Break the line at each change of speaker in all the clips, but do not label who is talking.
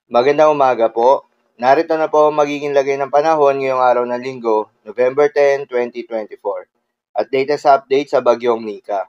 Magandang umaga po. Narito na po ang magiging lagay ng panahon ngayong araw ng Linggo, November 10, 2024. At latest update sa Bagyong Nika.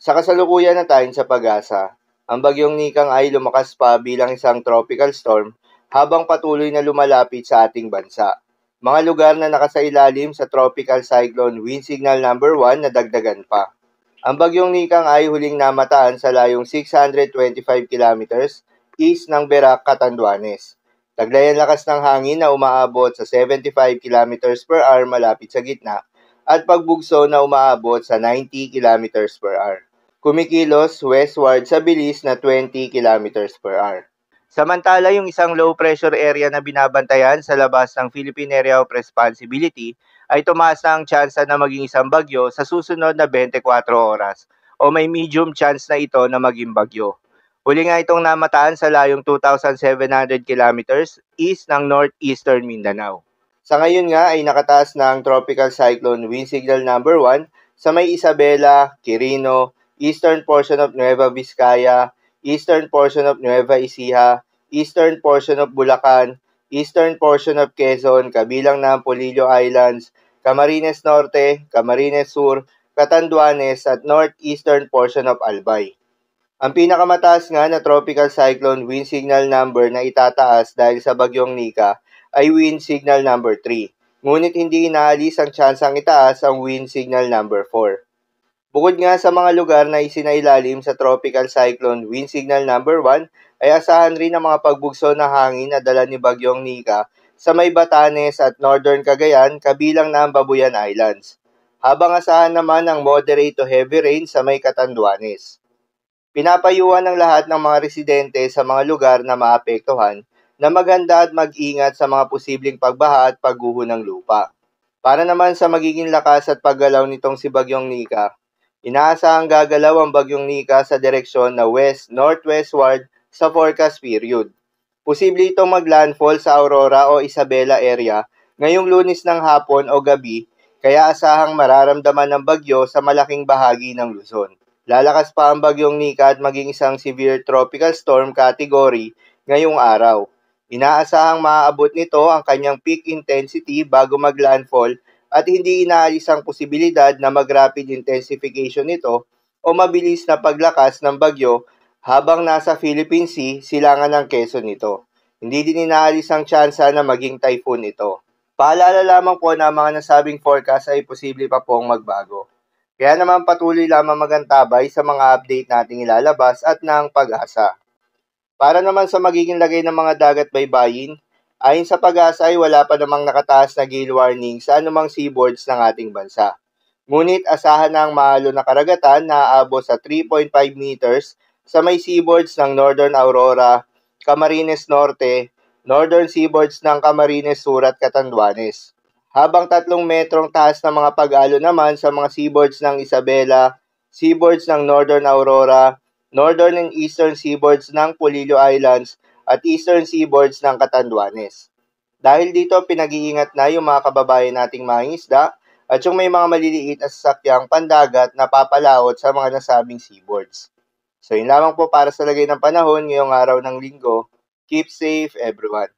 Sa kasalukuyan na tayo sa pag-asa, ang Bagyong Nikang ay lumakas pa bilang isang tropical storm habang patuloy na lumalapit sa ating bansa. Mga lugar na nakasailalim sa Tropical Cyclone Wind Signal number 1 na dagdagan pa. Ang Bagyong Nikang ay huling namataan sa layong 625 kilometers east ng Berac, Catanduanes. Taglay ang lakas ng hangin na umaabot sa 75 kilometers per hour malapit sa gitna at pagbugso na umaabot sa 90 kilometers per hour. Kumikilos westward sa bilis na 20 kilometers per hour. Samantala, yung isang low pressure area na binabantayan sa labas ng Philippine Area of Responsibility ay tumaas na ang tsansa na maging isang bagyo sa susunod na 24 oras o may medium chance na ito na maging bagyo. Huli nga itong namataan sa layong 2,700 kilometers east ng northeastern Mindanao. Sa ngayon nga ay nakataas na ang Tropical Cyclone Wind Signal number 1 sa may Isabela, Quirino, eastern portion of Nueva Vizcaya, eastern portion of Nueva Ecija, eastern portion of Bulacan, eastern portion of Quezon, kabilang na ang Polillo Islands, Camarines Norte, Camarines Sur, Catanduanes at northeastern portion of Albay. Ang pinakamataas nga na tropical cyclone wind signal number na itataas dahil sa Bagyong Nika ay wind signal number 3. Ngunit hindi inaalis ang tsansang itaas ang wind signal number 4. Bukod nga sa mga lugar na isinailalim sa Tropical Cyclone Wind Signal number 1, ay asahan rin ang mga pagbugso na hangin na dala ni Bagyong Nika sa may Batanes at Northern Cagayan kabilang na ang Babuyan Islands. Habang asahan naman ang moderate to heavy rain sa may Catanduanes. Pinapayuhan ng lahat ng mga residente sa mga lugar na maapektuhan na maganda at mag-ingat sa mga posibleng pagbaha at pagguho ng lupa. Para naman sa magiging lakas at paggalaw nitong si Bagyong Nika, inaasahang gagalaw ang Bagyong Nika sa direksyon na west-northwestward sa forecast period. Posible itong maglandfall sa Aurora o Isabela area ngayong Lunes ng hapon o gabi, kaya asahang mararamdaman ng bagyo sa malaking bahagi ng Luzon. Lalakas pa ang Bagyong Nika at maging isang severe tropical storm category ngayong araw. Inaasahang maaabot nito ang kanyang peak intensity bago maglandfall at hindi inaalis ang posibilidad na mag-rapid intensification nito o mabilis na paglakas ng bagyo habang nasa Philippine Sea, silangan ng Quezon nito. Hindi din inaalis ang tsansa na maging typhoon ito. Paalala lamang po na mga nasabing forecast ay posible pa pong magbago. Kaya naman patuloy lamang magantabay sa mga update nating ilalabas at ng pag-asa. Para naman sa magiging lagay ng mga dagat baybayin, ayon sa pag-asa ay wala pa namang nakataas na gale warning sa anumang seaboards ng ating bansa. Ngunit asahan na ang mahalo na karagatan na aabot sa 3.5 meters sa may seaboards ng Northern Aurora, Camarines Norte, Northern seaboards ng Camarines Sur at Catanduanes. Habang 3 metrong taas na mga pag-alo naman sa mga seaboards ng Isabela, seaboards ng Northern Aurora, Northern and Eastern seaboards ng Polillo Islands, at eastern seaboards ng Catanduanes. Dahil dito, pinag-iingat na yung mga kababayan nating mangingisda at yung may mga maliliit na sasakyang pandagat na papalaot sa mga nasabing seaboards. So yun lamang po para sa lagay ng panahon ngayong araw ng Linggo. Keep safe everyone.